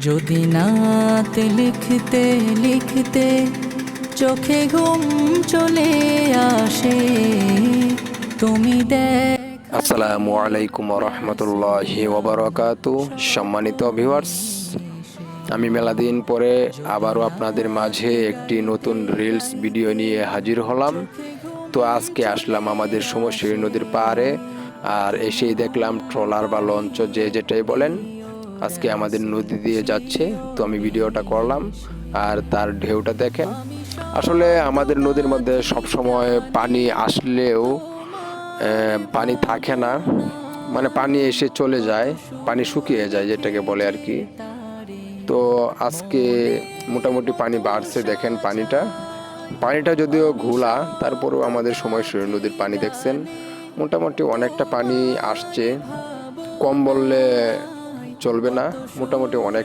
যদি নাত লিখতে লিখতে চোখে ঘুম চলে আসে, তুমি দেখ। আসসালামু আলাইকুম রহমতুল্লাহি ওয়াবারাকাতু। সম্মানিত ভিউয়ার্স, আমি মেলাদিন পরে আবারও আপনাদের মাঝে একটি নতুন রিলস ভিডিও নিয়ে হাজির হলাম। তো আজকে আসলাম আমাদের সমশিরি নদীর পাড়ে, আর এসেই দেখলাম ট্রলার বা লঞ্চ যে যেটাই বলেন আজকে আমাদের নদী দিয়ে যাচ্ছে। তো আমি ভিডিওটা করলাম, আর তার ঢেউটা দেখেন। আসলে আমাদের নদীর মধ্যে সবসময় পানি আসলেও পানি থাকে না, মানে পানি এসে চলে যায়, পানি শুকিয়ে যায় যেটাকে বলে আর কি। তো আজকে মোটামুটি পানি বাড়ছে, দেখেন পানিটা যদিও ঘোলা, তারপরেও আমাদের সমশিরি নদীর পানি দেখছেন মোটামুটি অনেকটা পানি আসছে, কম বললে চলবে না, মোটামুটি অনেক